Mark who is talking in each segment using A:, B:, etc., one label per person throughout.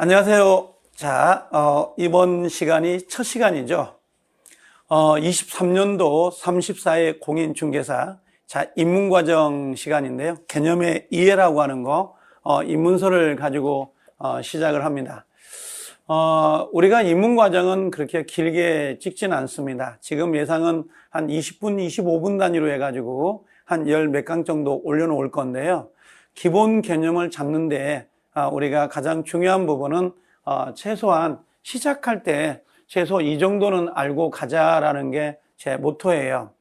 A: 안녕하세요. 자, 이번 시간이 첫 시간이죠. 23년도 34회 공인중개사, 자, 입문과정 시간인데요. 개념의 이해라고 하는 거, 입문서를 가지고, 시작을 합니다. 우리가 입문과정은 그렇게 길게 찍지는 않습니다. 지금 예상은 한 20분, 25분 단위로 해가지고, 한 열 몇 강 정도 올려놓을 건데요. 기본 개념을 잡는데, 우리가 가장 중요한 부분은 최소한 시작할 때 최소 이 정도는 알고 가자라는 게 제 모토예요.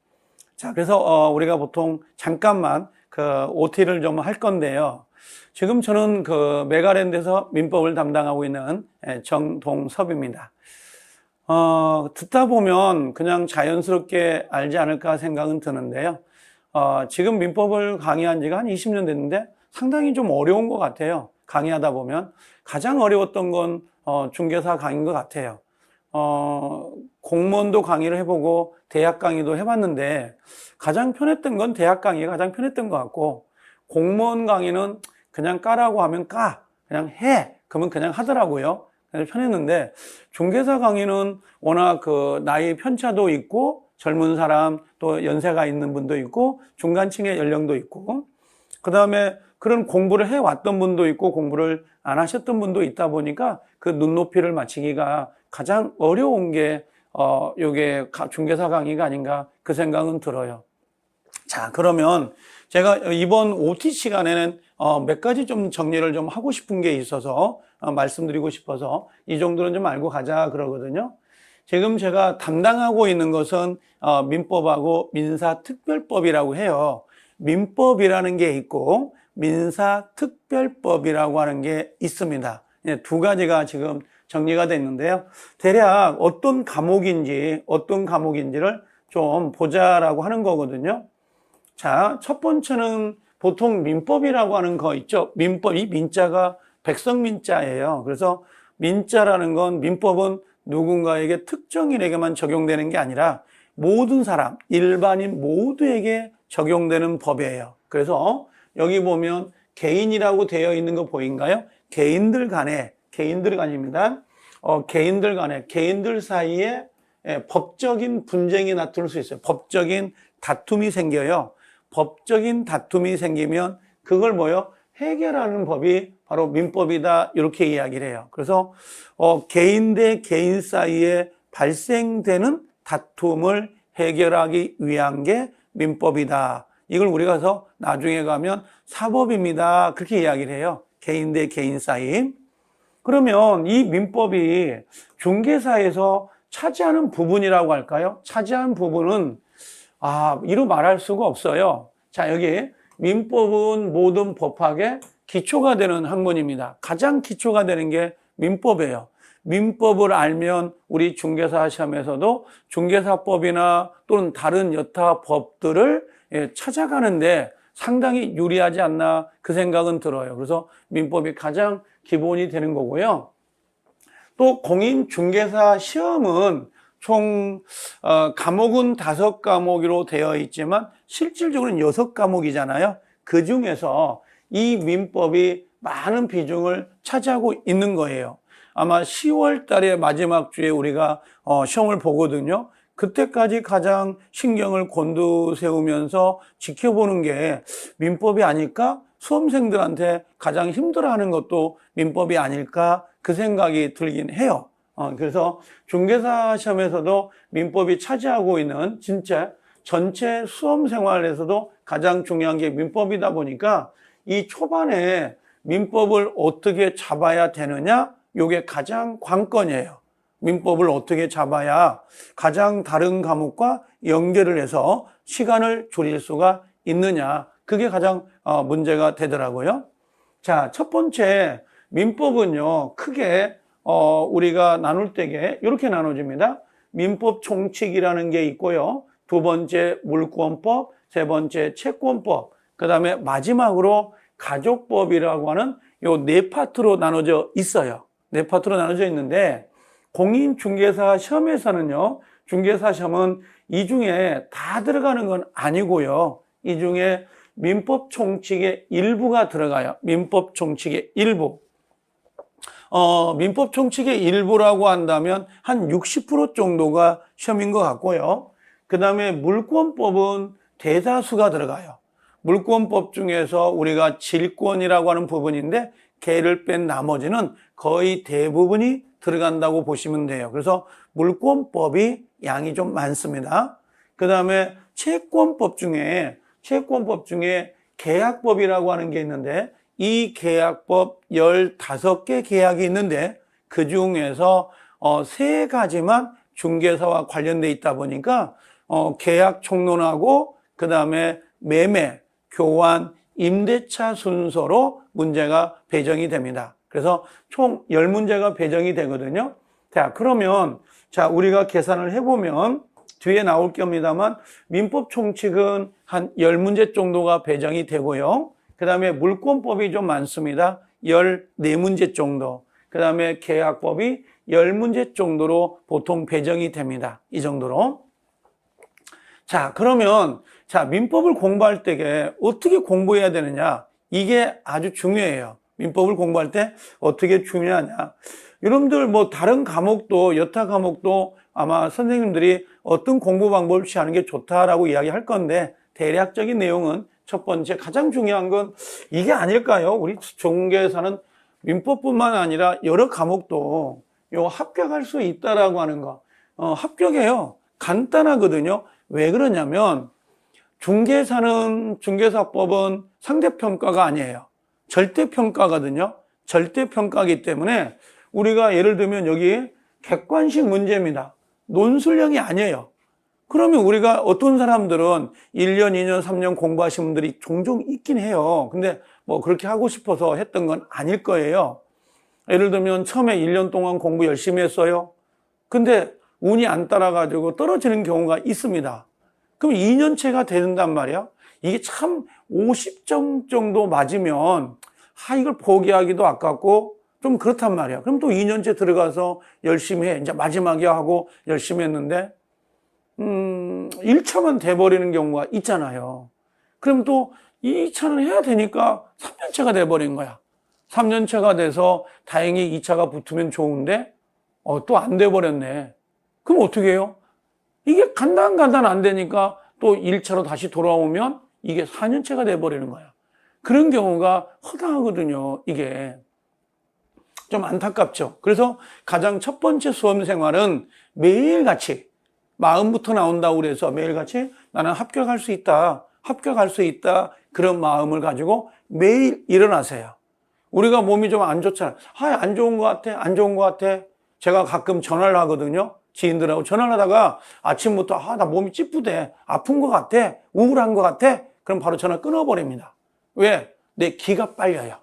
A: 자, 그래서 우리가 보통 잠깐만 그 OT를 좀 할 건데요. 지금 저는 그 메가랜드에서 민법을 담당하고 있는 정동섭입니다. 듣다 보면 그냥 자연스럽게 알지 않을까 생각은 드는데요. 지금 민법을 강의한 지가 한 20년 됐는데 상당히 좀 어려운 것 같아요. 강의하다 보면 가장 어려웠던 건 중개사 강의인 것 같아요. 공무원도 강의를 해보고 대학 강의도 해봤는데 가장 편했던 건 대학 강의가 가장 편했던 것 같고, 공무원 강의는 그냥 까라고 하면 까, 그냥 해 그러면 그냥 하더라고요. 그래서 편했는데 중개사 강의는 워낙 그 나이 편차도 있고 젊은 사람 또 연세가 있는 분도 있고 중간층의 연령도 있고, 그 다음에 그런 공부를 해왔던 분도 있고 공부를 안 하셨던 분도 있다 보니까 그 눈높이를 맞추기가 가장 어려운 게 요게 중개사 강의가 아닌가 그 생각은 들어요. 자, 그러면 제가 이번 OT 시간에는 몇 가지 좀 정리를 좀 하고 싶은 게 있어서 말씀드리고 싶어서 이 정도는 좀 알고 가자 그러거든요. 지금 제가 담당하고 있는 것은 민법하고 민사특별법이라고 해요. 민법이라는 게 있고 민사특별법이라고 하는 게 있습니다. 두 가지가 지금 정리가 됐는데요. 대략 어떤 과목인지를 좀 보자라고 하는 거거든요. 자, 첫 번째는 보통 민법이라고 하는 거 있죠. 민법, 이 민자가 백성민자예요. 그래서 민자라는 건, 민법은 누군가에게 특정인에게만 적용되는 게 아니라 모든 사람, 일반인 모두에게 적용되는 법이에요. 그래서 여기 보면 개인이라고 되어 있는 거 보인가요? 개인들 간입니다. 개인들 사이에 법적인 분쟁이 나타날 수 있어요. 법적인 다툼이 생겨요. 법적인 다툼이 생기면 그걸 해결하는 법이 바로 민법이다, 이렇게 이야기를 해요. 그래서 개인 대 개인 사이에 발생되는 다툼을 해결하기 위한 게 민법이다. 이걸 우리가 가서 나중에 가면 사법입니다, 그렇게 이야기를 해요. 개인 대 개인 사이. 그러면 이 민법이 중개사에서 차지하는 부분이라고 할까요? 차지하는 부분은 이루 말할 수가 없어요. 자, 여기 민법은 모든 법학의 기초가 되는 학문입니다. 가장 기초가 되는 게 민법이에요. 민법을 알면 우리 중개사 시험에서도 중개사법이나 또는 다른 여타 법들을 찾아가는데 상당히 유리하지 않나 그 생각은 들어요. 그래서 민법이 가장 기본이 되는 거고요. 또 공인중개사 시험은 총 과목은 5과목으로 되어 있지만 실질적으로는 6과목이잖아요. 그 중에서 이 민법이 많은 비중을 차지하고 있는 거예요. 아마 10월 달에 마지막 주에 우리가 시험을 보거든요. 그때까지 가장 신경을 곤두세우면서 지켜보는 게 민법이 아닐까? 수험생들한테 가장 힘들어하는 것도 민법이 아닐까? 그 생각이 들긴 해요. 그래서 중개사 시험에서도 민법이 차지하고 있는 진짜 전체 수험 생활에서도 가장 중요한 게 민법이다 보니까 이 초반에 민법을 어떻게 잡아야 되느냐, 이게 가장 관건이에요. 민법을 어떻게 잡아야 가장 다른 과목과 연결을 해서 시간을 줄일 수가 있느냐, 그게 가장 문제가 되더라고요. 자, 첫 번째 민법은요, 크게 우리가 나눌 때에 이렇게 나눠집니다. 민법 총칙이라는 게 있고요. 두 번째 물권법, 세 번째 채권법, 그 다음에 마지막으로 가족법이라고 하는 요 네 파트로 나눠져 있어요. 네 파트로 나눠져 있는데 공인중개사 시험에서는요, 중개사 시험은 이 중에 다 들어가는 건 아니고요. 이 중에 민법 총칙의 일부가 들어가요. 민법 총칙의 일부. 민법 총칙의 일부라고 한다면 한 60% 정도가 시험인 것 같고요. 그 다음에 물권법은 대다수가 들어가요. 물권법 중에서 우리가 질권이라고 하는 부분인데 개를 뺀 나머지는 거의 대부분이 들어간다고 보시면 돼요. 그래서 물권법이 양이 좀 많습니다. 그 다음에 채권법 중에 계약법이라고 하는 게 있는데 이 계약법 15개 계약이 있는데 그 중에서 3가지만 중개사와 관련돼 있다 보니까 계약 총론하고 그 다음에 매매, 교환, 임대차 순서로 문제가 배정이 됩니다. 그래서 총 10문제가 배정이 되거든요. 자, 그러면 우리가 계산을 해보면 뒤에 나올 겁니다만 민법 총칙은 한 10문제 정도가 배정이 되고요. 그 다음에 물권법이 좀 많습니다. 14문제 정도. 그 다음에 계약법이 10문제 정도로 보통 배정이 됩니다. 이 정도로. 자, 그러면 민법을 공부할 때 어떻게 공부해야 되느냐? 이게 아주 중요해요. 민법을 공부할 때 어떻게 중요하냐? 여러분들 다른 과목도 여타 과목도 아마 선생님들이 어떤 공부 방법을 취하는 게 좋다라고 이야기할 건데 대략적인 내용은 첫 번째 가장 중요한 건 이게 아닐까요? 우리 중개사는 민법뿐만 아니라 여러 과목도 합격할 수 있다라고 하는 거. 합격해요. 간단하거든요. 왜 그러냐면 중개사법은 상대평가가 아니에요. 절대평가거든요. 절대평가이기 때문에 우리가 예를 들면 여기 객관식 문제입니다. 논술형이 아니에요. 그러면 우리가 어떤 사람들은 1년, 2년, 3년 공부하신 분들이 종종 있긴 해요. 근데 그렇게 하고 싶어서 했던 건 아닐 거예요. 예를 들면 처음에 1년 동안 공부 열심히 했어요. 근데 운이 안 따라가지고 떨어지는 경우가 있습니다. 그럼 2년째가 된단 말이야. 이게 참 50점 정도 맞으면 이걸 포기하기도 아깝고 좀 그렇단 말이야. 그럼 또 2년째 들어가서 열심히 해. 이제 마지막에 하고 열심히 했는데 1차만 돼버리는 경우가 있잖아요. 그럼 또 2차는 해야 되니까 3년째가 돼버린 거야. 3년째가 돼서 다행히 2차가 붙으면 좋은데 또 안 돼버렸네. 그럼 어떻게 해요? 이게 간단 안 되니까 또 1차로 다시 돌아오면 이게 4년째가 돼버리는 거야. 그런 경우가 허다하거든요. 이게 좀 안타깝죠. 그래서 가장 첫 번째 수험 생활은 매일같이 마음부터 나온다고 그래서 매일같이 나는 합격할 수 있다. 그런 마음을 가지고 매일 일어나세요. 우리가 몸이 좀 안 좋잖아요. 안 좋은 것 같아. 제가 가끔 전화를 하거든요. 지인들하고 전화를 하다가 아침부터 나 몸이 찌뿌대. 아픈 것 같아. 우울한 것 같아. 그럼 바로 전화 끊어버립니다. 왜? 내 기가 빨려요.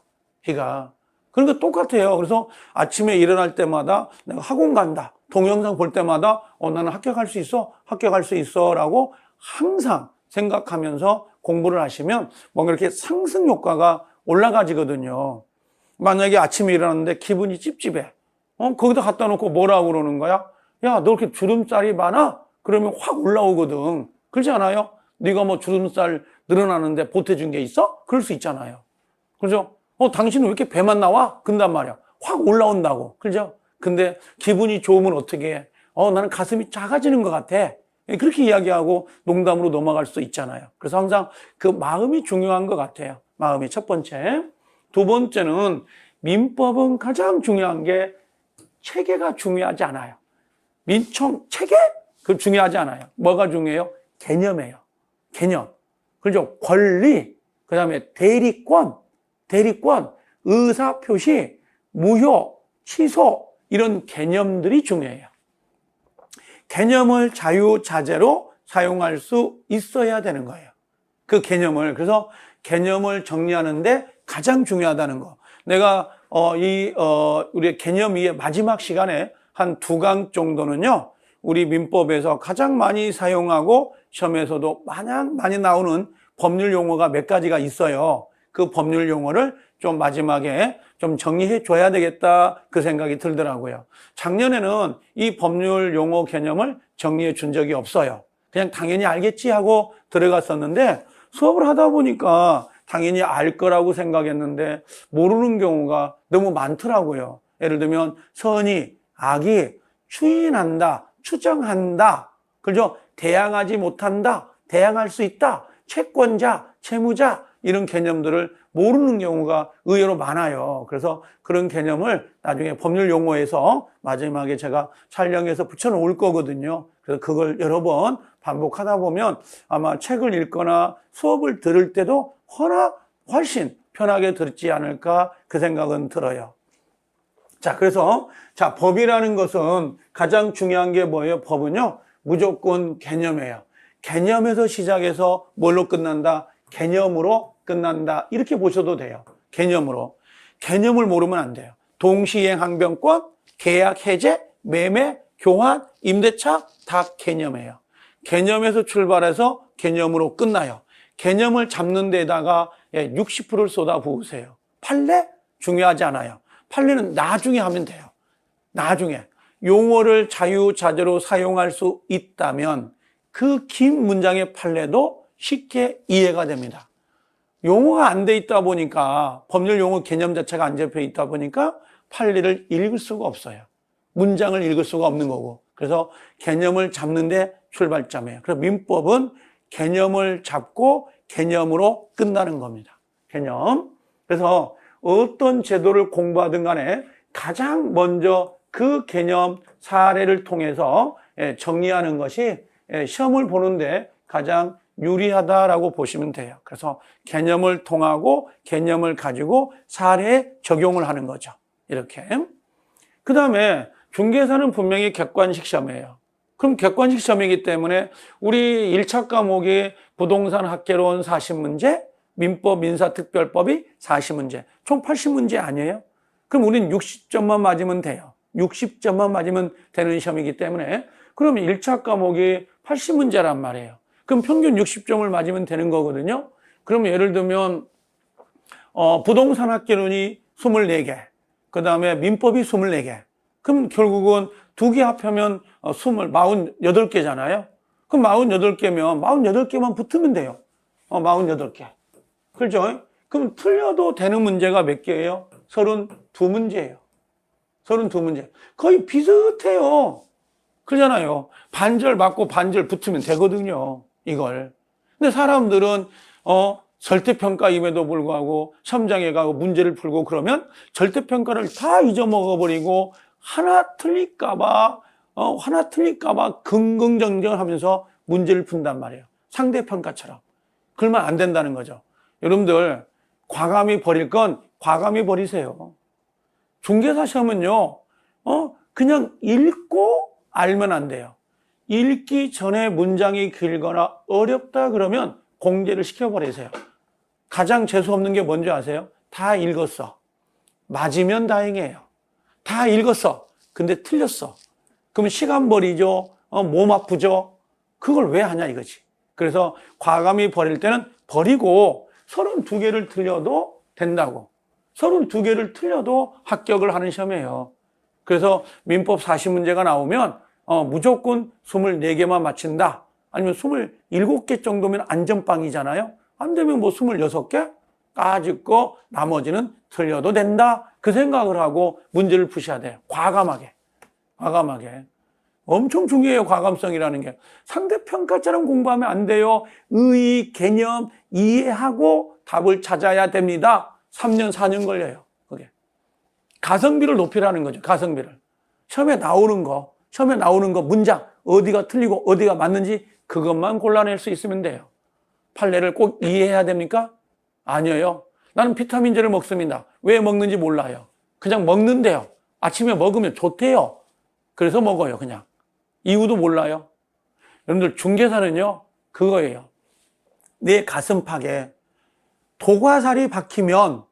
A: 기가. 그러니까 똑같아요. 그래서 아침에 일어날 때마다 내가 학원 간다. 동영상 볼 때마다 나는 합격할 수 있어 라고 항상 생각하면서 공부를 하시면 뭔가 이렇게 상승 효과가 올라가지거든요. 만약에 아침에 일어났는데 기분이 찝찝해. 거기다 갖다 놓고 뭐라고 그러는 거야? 야, 너 이렇게 주름살이 많아? 그러면 확 올라오거든. 그렇지 않아요? 네가 주름살 늘어나는데 보태준 게 있어? 그럴 수 있잖아요. 그죠? 당신은 왜 이렇게 배만 나와? 근단 말이야. 확 올라온다고. 그죠? 근데 기분이 좋으면 어떻게 해? 나는 가슴이 작아지는 것 같아. 그렇게 이야기하고 농담으로 넘어갈 수 있잖아요. 그래서 항상 그 마음이 중요한 것 같아요. 마음이 첫 번째. 두 번째는 민법은 가장 중요한 게 체계가 중요하지 않아요. 체계? 그 중요하지 않아요. 뭐가 중요해요? 개념이에요. 개념. 그죠? 권리, 그 다음에 대리권, 의사표시, 무효, 취소, 이런 개념들이 중요해요. 개념을 자유자재로 사용할 수 있어야 되는 거예요. 그 개념을. 그래서 개념을 정리하는데 가장 중요하다는 거. 내가 우리 개념 위의 마지막 시간에 한 2강 정도는요, 우리 민법에서 가장 많이 사용하고 시험에서도 많이 나오는 법률 용어가 몇 가지가 있어요. 그 법률 용어를 좀 마지막에 좀 정리해 줘야 되겠다, 그 생각이 들더라고요. 작년에는 이 법률 용어 개념을 정리해 준 적이 없어요. 그냥 당연히 알겠지 하고 들어갔었는데 수업을 하다 보니까 당연히 알 거라고 생각했는데 모르는 경우가 너무 많더라고요. 예를 들면 선의, 악이, 추인한다, 추정한다, 그죠? 대항하지 못한다, 대항할 수 있다, 채권자, 채무자, 이런 개념들을 모르는 경우가 의외로 많아요. 그래서 그런 개념을 나중에 법률 용어에서 마지막에 제가 촬영해서 붙여놓을 거거든요. 그래서 그걸 여러 번 반복하다 보면 아마 책을 읽거나 수업을 들을 때도 훨씬 편하게 들지 않을까 그 생각은 들어요. 자, 그래서 법이라는 것은 가장 중요한 게 뭐예요? 법은요, 무조건 개념이에요. 개념에서 시작해서 뭘로 끝난다? 개념으로 끝난다. 이렇게 보셔도 돼요. 개념으로. 개념을 모르면 안 돼요. 동시행 항변권, 계약 해제, 매매, 교환, 임대차 다 개념이에요. 개념에서 출발해서 개념으로 끝나요. 개념을 잡는 데다가 60%를 쏟아부으세요. 판례? 중요하지 않아요. 판례는 나중에 하면 돼요. 나중에. 용어를 자유자재로 사용할 수 있다면 그 긴 문장의 판례도 쉽게 이해가 됩니다. 용어가 안 돼 있다 보니까, 법률 용어 개념 자체가 안 잡혀 있다 보니까 판례를 읽을 수가 없어요. 문장을 읽을 수가 없는 거고. 그래서 개념을 잡는 데 출발점이에요. 그래서 민법은 개념을 잡고 개념으로 끝나는 겁니다. 개념. 그래서 어떤 제도를 공부하든 간에 가장 먼저 그 개념 사례를 통해서 정리하는 것이 시험을 보는데 가장 유리하다라고 보시면 돼요. 그래서 개념을 통하고 개념을 가지고 사례에 적용을 하는 거죠. 이렇게. 그 다음에 중개사는 분명히 객관식 시험이에요. 그럼 객관식 시험이기 때문에 우리 1차 과목이 부동산 학개론 40문제, 민법 민사특별법이 40문제, 총 80문제 아니에요? 그럼 우리는 60점만 맞으면 돼요. 60점만 맞으면 되는 시험이기 때문에 그러면 1차 과목이 80문제란 말이에요. 그럼 평균 60점을 맞으면 되는 거거든요. 그러면 예를 들면 부동산 학개론이 24개, 그 다음에 민법이 24개. 그럼 결국은 2개 합하면 48개잖아요. 그럼 48개면 48개만 붙으면 돼요. 48개. 그렇죠? 그럼 틀려도 되는 문제가 몇 개예요? 32문제예요. 32문제. 거의 비슷해요. 그러잖아요. 반절 맞고 반절 붙으면 되거든요. 이걸. 근데 사람들은 절대평가임에도 불구하고 시험장에 가고 문제를 풀고 그러면 절대평가를 다 잊어먹어버리고 하나 틀릴까봐 긍긍정정하면서 문제를 푼단 말이에요. 상대평가처럼. 그러면 안 된다는 거죠. 여러분들 과감히 버릴 건 과감히 버리세요. 중개사 시험은요, 그냥 읽고 알면 안 돼요. 읽기 전에 문장이 길거나 어렵다 그러면 공제를 시켜버리세요. 가장 재수없는 게 뭔지 아세요? 다 읽었어. 맞으면 다행이에요. 다 읽었어. 근데 틀렸어. 그러면 시간 버리죠. 몸 아프죠. 그걸 왜 하냐 이거지. 그래서 과감히 버릴 때는 버리고 32개를 틀려도 된다고. 32개를 틀려도 합격을 하는 시험이에요. 그래서 민법 40문제가 나오면 무조건 24개만 맞힌다. 아니면 27개 정도면 안전빵이잖아요. 안 되면 뭐 26개 까짓거 나머지는 틀려도 된다. 그 생각을 하고 문제를 푸셔야 돼요. 과감하게. 엄청 중요해요. 과감성이라는 게. 상대평가처럼 공부하면 안 돼요. 의의, 개념 이해하고 답을 찾아야 됩니다. 3년, 4년 걸려요. 그게. 가성비를 높이라는 거죠. 가성비를. 시험에 나오는 거 문장 어디가 틀리고 어디가 맞는지 그것만 골라낼 수 있으면 돼요. 판례를 꼭 이해해야 됩니까? 아니에요. 나는 비타민제를 먹습니다. 왜 먹는지 몰라요. 그냥 먹는데요. 아침에 먹으면 좋대요. 그래서 먹어요. 그냥. 이유도 몰라요. 여러분들 중개사는요. 그거예요. 내 가슴팍에 도과살이 박히면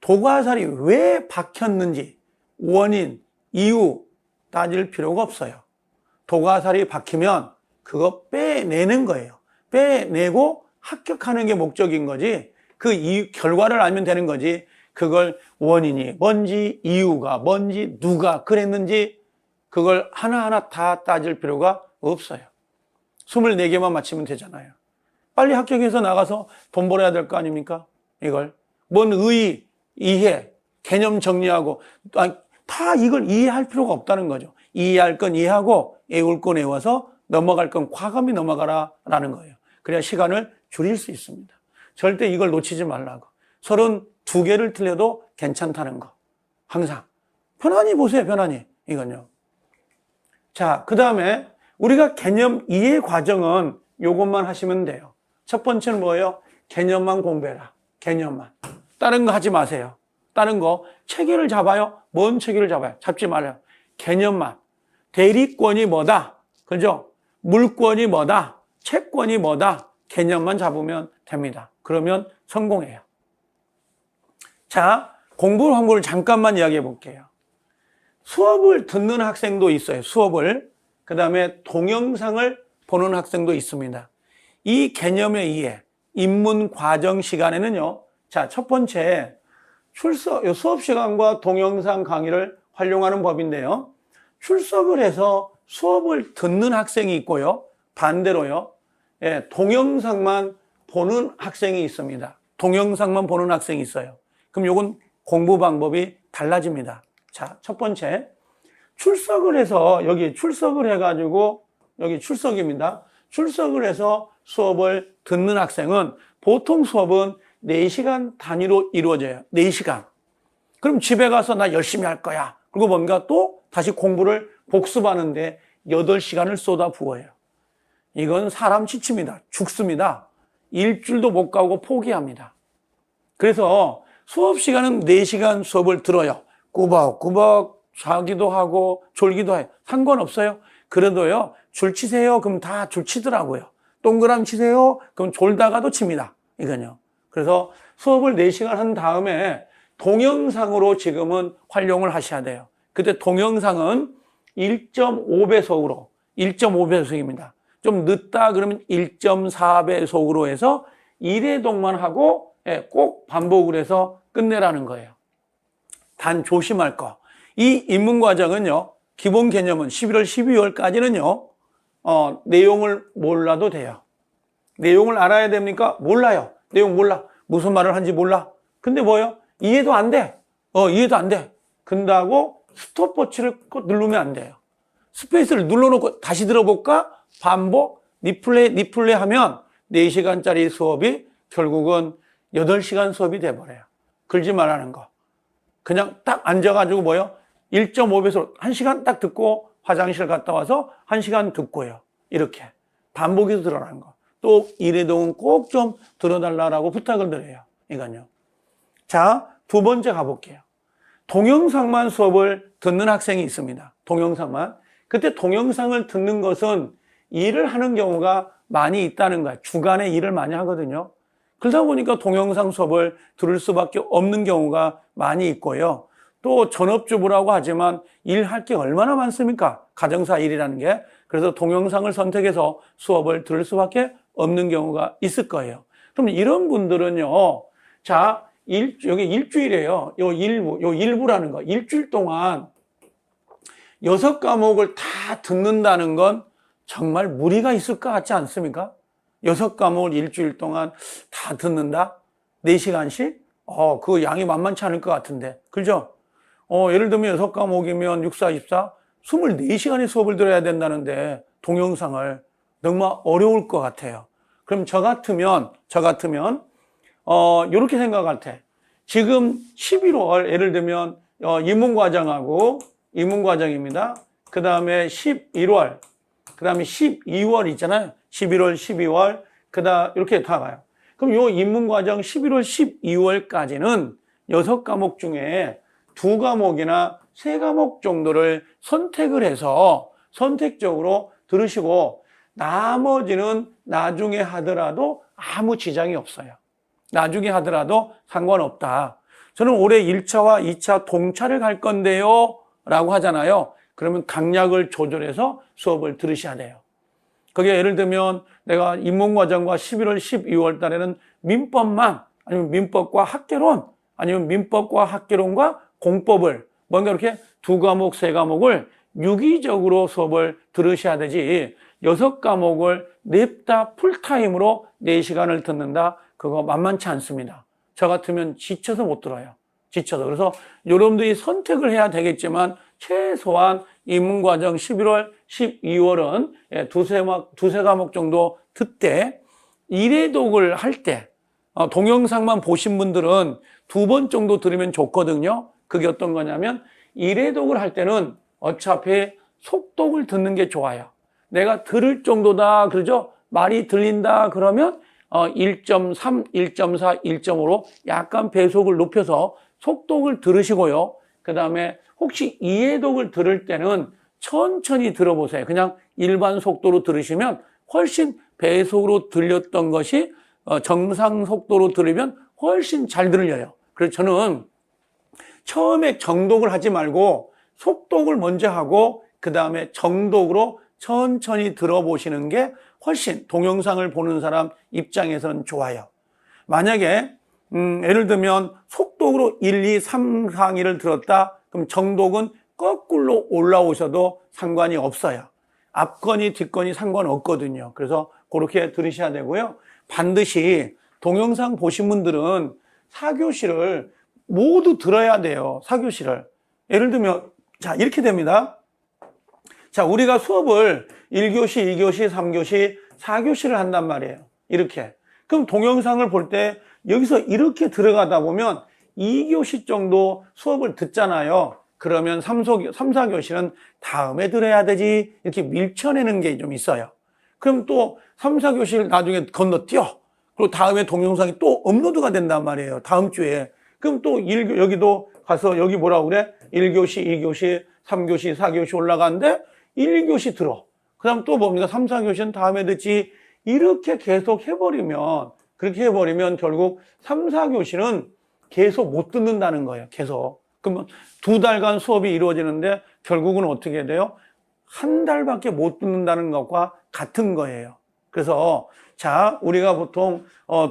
A: 도과살이 왜 박혔는지 원인, 이유 따질 필요가 없어요. 도과살이 박히면 그거 빼내는 거예요. 빼내고 합격하는 게 목적인 거지. 그 결과를 알면 되는 거지. 그걸 원인이 뭔지, 이유가 뭔지, 누가 그랬는지 그걸 하나하나 다 따질 필요가 없어요. 24개만 맞히면 되잖아요. 빨리 합격해서 나가서 돈 벌어야 될 거 아닙니까? 이걸. 뭔 의의, 이해, 개념 정리하고 다 이걸 이해할 필요가 없다는 거죠. 이해할 건 이해하고 외울 건 외워서 넘어갈 건 과감히 넘어가라라는 거예요. 그래야 시간을 줄일 수 있습니다. 절대 이걸 놓치지 말라고. 32개를 틀려도 괜찮다는 거. 항상. 편안히 보세요, 편안히. 이건요. 자, 그 다음에 우리가 개념 이해 과정은 요것만 하시면 돼요. 첫 번째는 뭐예요? 개념만 공부해라. 개념만. 다른 거 하지 마세요. 다른 거 체계를 잡아요. 뭔 체계를 잡아요? 잡지 말아요. 개념만. 대리권이 뭐다? 그죠? 물권이 뭐다? 채권이 뭐다? 개념만 잡으면 됩니다. 그러면 성공해요. 자, 공부 방법을 잠깐만 이야기해 볼게요. 수업을 듣는 학생도 있어요. 수업을. 그 다음에 동영상을 보는 학생도 있습니다. 이 개념의 이해, 입문 과정 시간에는요. 자, 첫 번째, 수업 시간과 동영상 강의를 활용하는 법인데요. 출석을 해서 수업을 듣는 학생이 있고요. 반대로요. 예, 동영상만 보는 학생이 있습니다. 동영상만 보는 학생이 있어요. 그럼 요건 공부 방법이 달라집니다. 자, 첫 번째. 출석을 해서, 여기 출석을 해가지고, 여기 출석입니다. 출석을 해서 수업을 듣는 학생은 보통 수업은 4시간 단위로 이루어져요. 4시간. 그럼 집에 가서 나 열심히 할 거야. 그리고 뭔가 또 다시 공부를 복습하는데 8시간을 쏟아 부어요. 이건 사람 지칩니다. 죽습니다. 일주일도 못 가고 포기합니다. 그래서 수업 시간은 4시간 수업을 들어요. 꾸벅꾸벅 자기도 하고 졸기도 해요. 상관없어요. 그래도요, 줄 치세요. 그럼 다 줄 치더라고요. 동그라미 치세요. 그럼 졸다가도 칩니다. 이건요. 그래서 수업을 4시간 한 다음에 동영상으로 지금은 활용을 하셔야 돼요. 그때 동영상은 1.5배속으로, 1.5배속입니다. 좀 늦다 그러면 1.4배속으로 해서 1회독만 하고 꼭 반복을 해서 끝내라는 거예요. 단 조심할 거. 이 입문과정은요, 기본 개념은 11월, 12월까지는요, 내용을 몰라도 돼요. 내용을 알아야 됩니까? 몰라요. 내용 몰라. 무슨 말을 하는지 몰라. 근데 뭐예요? 이해도 안 돼. 이해도 안 돼. 근다고 스톱워치를 꼭 누르면 안 돼요. 스페이스를 눌러놓고 다시 들어볼까? 반복, 리플레이 하면 4시간짜리 수업이 결국은 8시간 수업이 돼버려요. 글지 말라는 거. 그냥 딱 앉아가지고 뭐요? 1.5배속 1시간 딱 듣고 화장실 갔다 와서 1시간 듣고요. 이렇게 반복해서 들어라는 거. 또 일회동은 꼭 좀 들어달라고 부탁을 드려요. 이건요. 자, 두 번째 가볼게요. 동영상만 수업을 듣는 학생이 있습니다. 동영상만. 그때 동영상을 듣는 것은 일을 하는 경우가 많이 있다는 거예요. 주간에 일을 많이 하거든요. 그러다 보니까 동영상 수업을 들을 수밖에 없는 경우가 많이 있고요. 또 전업주부라고 하지만 일할 게 얼마나 많습니까? 가정사 일이라는 게. 그래서 동영상을 선택해서 수업을 들을 수밖에 없는 경우가 있을 거예요. 그럼 이런 분들은요. 자, 여기 일주일이에요. 요 일부라는 거. 일주일 동안 6과목을 다 듣는다는 건 정말 무리가 있을 것 같지 않습니까? 6과목을 일주일 동안 다 듣는다? 4시간씩? 그 양이 만만치 않을 것 같은데. 그죠? 예를 들면 6과목이면 6, 4, 24, 24시간의 수업을 들어야 된다는데, 동영상을 정말 어려울 것 같아요. 그럼 저 같으면, 이렇게 생각 같아. 지금 11월, 예를 들면, 입문과정입니다. 그 다음에 11월, 그 다음에 12월 있잖아요. 11월, 12월, 이렇게 다 가요. 그럼 요 입문과정 11월, 12월까지는 6과목 중에 2과목이나 3과목 정도를 선택을 해서 선택적으로 들으시고 나머지는 나중에 하더라도 아무 지장이 없어요. 나중에 하더라도 상관없다. 저는 올해 1차와 2차 동차를 갈 건데요 라고 하잖아요. 그러면 강약을 조절해서 수업을 들으셔야 돼요. 그게 예를 들면 내가 입문과정과 11월, 12월 달에는 민법만, 아니면 민법과 학개론, 아니면 민법과 학개론과 공법을 뭔가 이렇게 2과목, 3과목을 유기적으로 수업을 들으셔야 되지 6과목을 냅다 풀타임으로 4시간을 듣는다? 그거 만만치 않습니다. 저 같으면 지쳐서 못 들어요. 지쳐서. 그래서 여러분들이 선택을 해야 되겠지만 최소한 입문과정 11월, 12월은 두세 과목 정도 듣되 1회독을 할 때 동영상만 보신 분들은 2번 정도 들으면 좋거든요. 그게 어떤 거냐면 1회독을 할 때는 어차피 속독을 듣는 게 좋아요. 내가 들을 정도다, 그러죠? 말이 들린다 그러면 1.3, 1.4, 1.5로 약간 배속을 높여서 속독을 들으시고요. 그 다음에 혹시 2회독을 들을 때는 천천히 들어보세요. 그냥 일반 속도로 들으시면 훨씬 배속으로 들렸던 것이 정상 속도로 들으면 훨씬 잘 들려요. 그래서 저는 처음에 정독을 하지 말고 속독을 먼저 하고 그 다음에 정독으로 천천히 들어보시는 게 훨씬 동영상을 보는 사람 입장에서는 좋아요. 만약에 예를 들면 속독으로 1, 2, 3 강의를 들었다. 그럼 정독은 거꾸로 올라오셔도 상관이 없어요. 앞건이 뒷건이 상관없거든요. 그래서 그렇게 들으셔야 되고요. 반드시 동영상 보신 분들은 4교시를 모두 들어야 돼요. 4교시를. 예를 들면 자 이렇게 됩니다. 자, 우리가 수업을 1교시, 2교시, 3교시, 4교시를 한단 말이에요. 이렇게. 그럼 동영상을 볼 때 여기서 이렇게 들어가다 보면 2교시 정도 수업을 듣잖아요. 그러면 3, 4교시는 다음에 들어야 되지. 이렇게 밀쳐내는 게 좀 있어요. 그럼 또 3, 4교시를 나중에 건너뛰어. 그리고 다음에 동영상이 또 업로드가 된단 말이에요. 다음 주에. 그럼 또 여기도 가서 여기 뭐라고 그래? 1교시, 2교시, 3교시, 4교시 올라가는데 1교시 들어. 그 다음 또 뭡니까? 3, 4교시는 다음에 듣지. 이렇게 계속 해버리면, 그렇게 해버리면 결국 3, 4교시는 계속 못 듣는다는 거예요. 계속. 그러면 2달간 수업이 이루어지는데 결국은 어떻게 돼요? 1달밖에 못 듣는다는 것과 같은 거예요. 그래서 자, 우리가 보통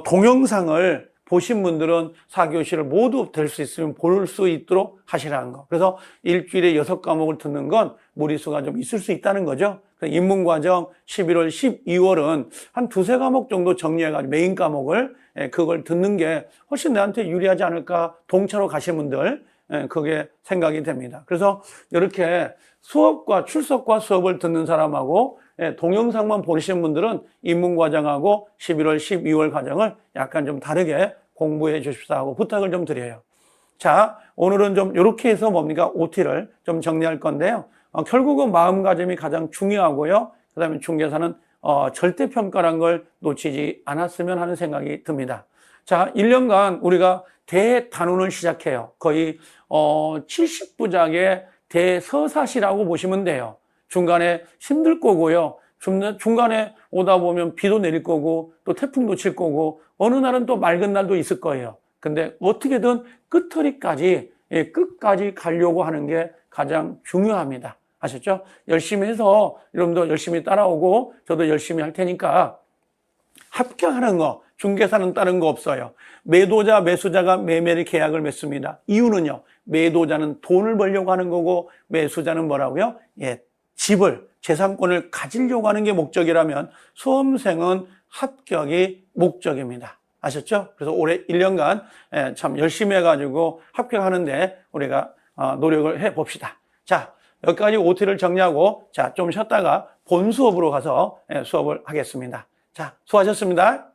A: 동영상을 보신 분들은 4교시를 모두 될 수 있으면 볼 수 있도록 하시라는 거. 그래서 일주일에 6과목을 듣는 건 무리수가 좀 있을 수 있다는 거죠. 입문과정 11월, 12월은 한 2-3과목 정도 정리해가지고 메인 과목을 그걸 듣는 게 훨씬 나한테 유리하지 않을까. 동차로 가신 분들 그게 생각이 됩니다. 그래서 이렇게 수업과 출석과 수업을 듣는 사람하고 동영상만 보시는 분들은 입문과정하고 11월, 12월 과정을 약간 좀 다르게 공부해 주십사 하고 부탁을 좀 드려요. 자, 오늘은 좀 이렇게 해서 뭡니까? OT를 좀 정리할 건데요. 결국은 마음가짐이 가장 중요하고요. 그 다음에 중개사는 절대평가란 걸 놓치지 않았으면 하는 생각이 듭니다. 자, 1년간 우리가 대단원을 시작해요. 거의 70부작의 대서사시라고 보시면 돼요. 중간에 힘들 거고요. 중간에 오다 보면 비도 내릴 거고 또 태풍도 칠 거고 어느 날은 또 맑은 날도 있을 거예요. 근데 어떻게든 끝까지 가려고 하는 게 가장 중요합니다. 아셨죠? 열심히 해서 여러분도 열심히 따라오고 저도 열심히 할 테니까 합격하는 거, 중개사는 다른 거 없어요. 매도자, 매수자가 매매를 계약을 맺습니다. 이유는요, 매도자는 돈을 벌려고 하는 거고 매수자는 뭐라고요? 집을, 재산권을 가지려고 하는 게 목적이라면 수험생은 합격이 목적입니다. 아셨죠? 그래서 올해 1년간 참 열심히 해가지고 합격하는데 우리가 노력을 해봅시다. 자, 여기까지 OT를 정리하고 자, 좀 쉬었다가 본 수업으로 가서 수업을 하겠습니다. 자, 수고하셨습니다.